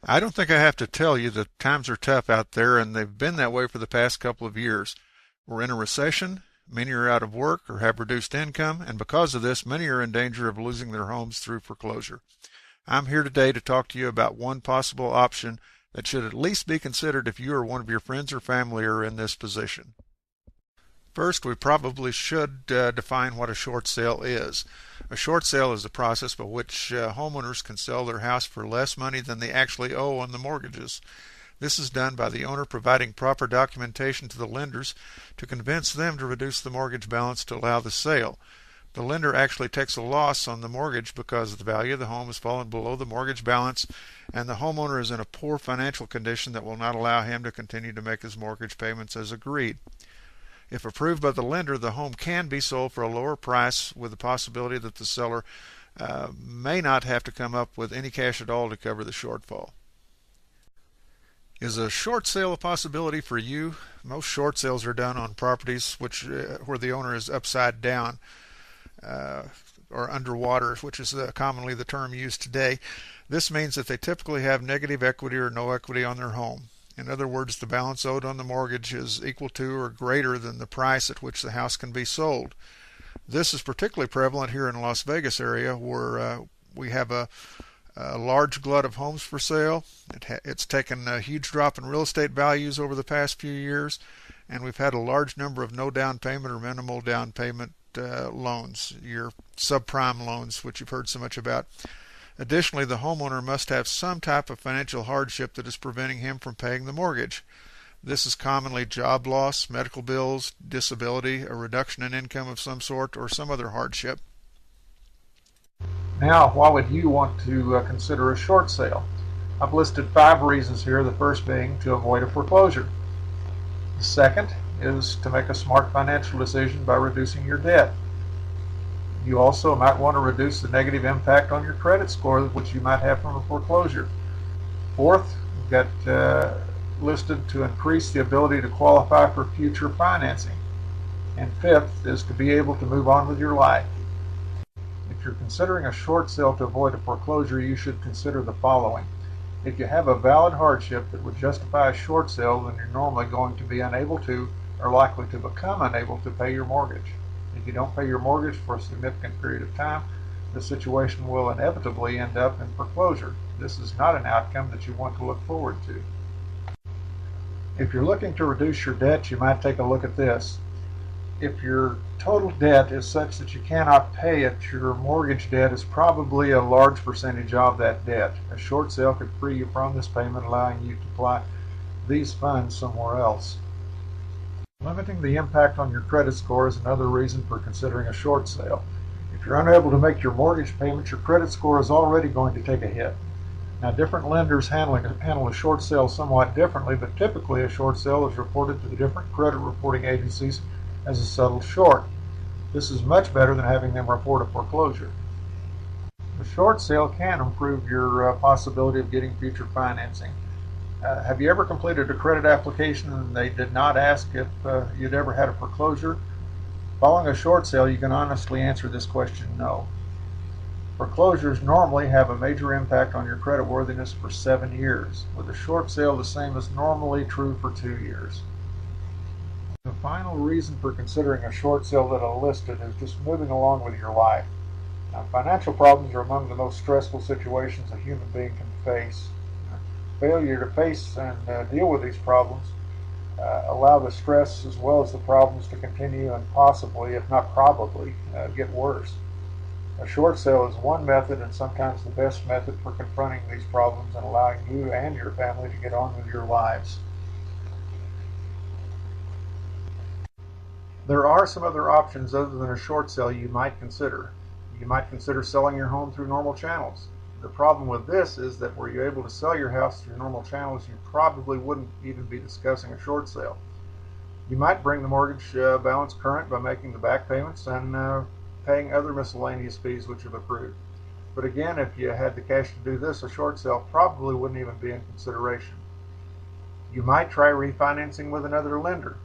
I don't think I have to tell you that times are tough out there, and they've been that way for the past couple of years. We're in a recession, many are out of work or have reduced income, and because of this, many are in danger of losing their homes through foreclosure. I'm here today to talk to you about one possible option that should at least be considered if you or one of your friends or family are in this position. First, we probably should define what a short sale is. A short sale is a process by which homeowners can sell their house for less money than they actually owe on the mortgages. This is done by the owner providing proper documentation to the lenders to convince them to reduce the mortgage balance to allow the sale. The lender actually takes a loss on the mortgage because the value of the home has fallen below the mortgage balance, and the homeowner is in a poor financial condition that will not allow him to continue to make his mortgage payments as agreed. If approved by the lender, the home can be sold for a lower price with the possibility that the seller may not have to come up with any cash at all to cover the shortfall. Is a short sale a possibility for you? Most short sales are done on properties where the owner is upside down or underwater, which is commonly the term used today. This means that they typically have negative equity or no equity on their home. In other words, the balance owed on the mortgage is equal to or greater than the price at which the house can be sold. This is particularly prevalent here in the Las Vegas area, where we have a large glut of homes for sale. It's taken a huge drop in real estate values over the past few years, and we've had a large number of no down payment or minimal down payment loans, your subprime loans, which you've heard so much about. Additionally, the homeowner must have some type of financial hardship that is preventing him from paying the mortgage. This is commonly job loss, medical bills, disability, a reduction in income of some sort, or some other hardship. Now, why would you want to consider a short sale? I've listed 5 reasons here, the first being to avoid a foreclosure. The second is to make a smart financial decision by reducing your debt. You also might want to reduce the negative impact on your credit score which you might have from a foreclosure. Fourth, we've got listed to increase the ability to qualify for future financing. And fifth is to be able to move on with your life. If you're considering a short sale to avoid a foreclosure, you should consider the following. If you have a valid hardship that would justify a short sale, then you're normally going to be unable to, or likely to become unable to, pay your mortgage. If you don't pay your mortgage for a significant period of time, the situation will inevitably end up in foreclosure. This is not an outcome that you want to look forward to. If you're looking to reduce your debt, you might take a look at this. If your total debt is such that you cannot pay it, your mortgage debt is probably a large percentage of that debt. A short sale could free you from this payment, allowing you to apply these funds somewhere else. Limiting the impact on your credit score is another reason for considering a short sale. If you're unable to make your mortgage payment, your credit score is already going to take a hit. Now, different lenders handle a short sale somewhat differently, but typically a short sale is reported to the different credit reporting agencies as a settled short. This is much better than having them report a foreclosure. A short sale can improve your possibility of getting future financing. Have you ever completed a credit application and they did not ask if you'd ever had a foreclosure? Following a short sale, you can honestly answer this question, no. Foreclosures normally have a major impact on your credit worthiness for 7 years. With a short sale, the same is normally true for 2 years. The final reason for considering a short sale that I listed is just moving along with your life. Now, financial problems are among the most stressful situations a human being can face. Failure to face and deal with these problems allow the stress as well as the problems to continue and possibly, if not probably, get worse. A short sale is one method and sometimes the best method for confronting these problems and allowing you and your family to get on with your lives. There are some other options other than a short sale you might consider. You might consider selling your home through normal channels. The problem with this is that were you able to sell your house through normal channels, you probably wouldn't even be discussing a short sale. You might bring the mortgage balance current by making the back payments and paying other miscellaneous fees which have accrued. But again, if you had the cash to do this, a short sale probably wouldn't even be in consideration. You might try refinancing with another lender.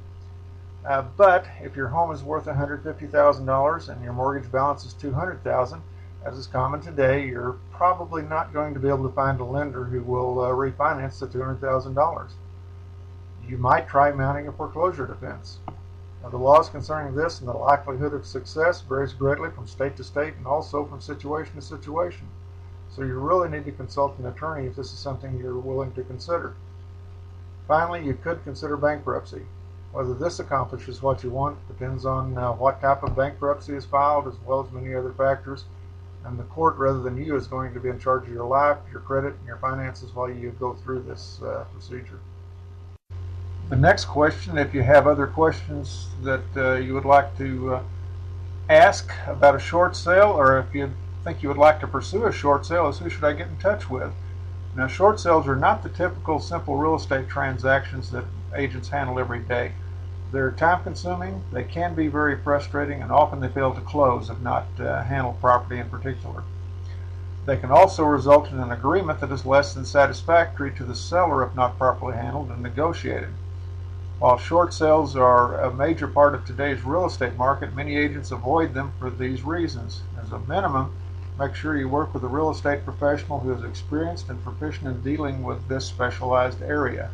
But if your home is worth $150,000 and your mortgage balance is $200,000, As is common today, you're probably not going to be able to find a lender who will refinance the $200,000. You might try mounting a foreclosure defense. Now, the laws concerning this and the likelihood of success varies greatly from state to state and also from situation to situation. So you really need to consult an attorney if this is something you're willing to consider. Finally, you could consider bankruptcy. Whether this accomplishes what you want depends on what type of bankruptcy is filed, as well as many other factors. And the court, rather than you, is going to be in charge of your life, your credit, and your finances while you go through this procedure. The next question, if you have other questions that you would like to ask about a short sale, or if you think you would like to pursue a short sale, is who should I get in touch with? Now, short sales are not the typical simple real estate transactions that agents handle every day. They're time-consuming, they can be very frustrating, and often they fail to close if not handle properly in particular. They can also result in an agreement that is less than satisfactory to the seller if not properly handled and negotiated. While short sales are a major part of today's real estate market, many agents avoid them for these reasons. As a minimum, make sure you work with a real estate professional who is experienced and proficient in dealing with this specialized area.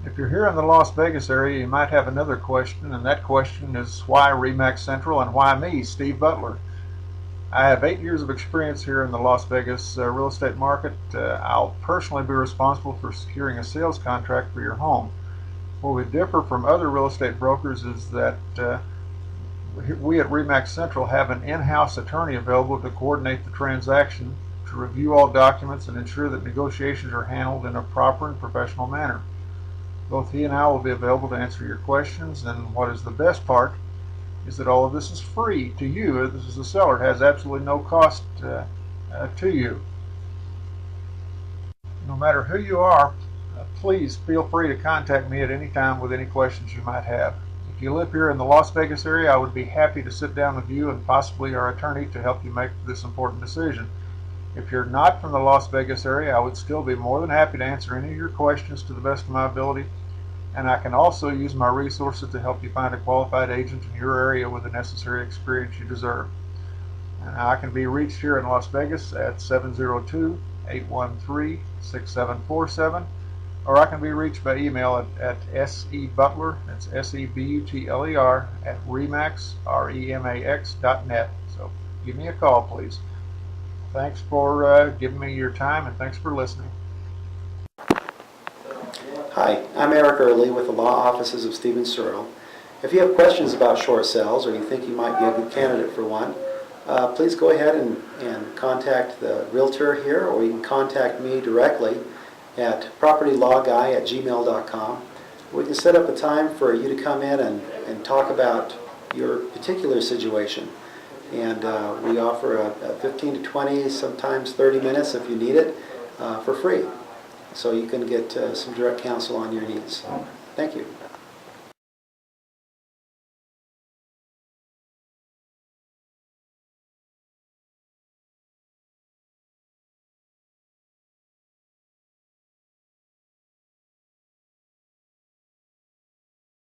If you're here in the Las Vegas area, you might have another question, and that question is why RE/MAX Central and why me, Steve Butler? I have 8 years of experience here in the Las Vegas real estate market. I'll personally be responsible for securing a sales contract for your home. Where we differ from other real estate brokers is that we at RE/MAX Central have an in-house attorney available to coordinate the transaction, to review all documents, and ensure that negotiations are handled in a proper and professional manner. Both he and I will be available to answer your questions, and what is the best part is that all of this is free to you. This is the seller. It has absolutely no cost to you. No matter who you are, please feel free to contact me at any time with any questions you might have. If you live here in the Las Vegas area, I would be happy to sit down with you and possibly our attorney to help you make this important decision. If you're not from the Las Vegas area, I would still be more than happy to answer any of your questions to the best of my ability, and I can also use my resources to help you find a qualified agent in your area with the necessary experience you deserve. And I can be reached here in Las Vegas at 702-813-6747. Or I can be reached by email at sebutler, that's SEBUTLER, at remax.net. So give me a call, please. Thanks for giving me your time, and thanks for listening. Hi, I'm Eric Early with the Law Offices of Stephen Searle. If you have questions about short sales or you think you might be a good candidate for one, please go ahead and contact the realtor here, or you can contact me directly at propertylawguy@gmail.com. We can set up a time for you to come in and talk about your particular situation. And we offer a 15 to 20, sometimes 30 minutes if you need it, for free. So you can get some direct counsel on your needs. Thank you.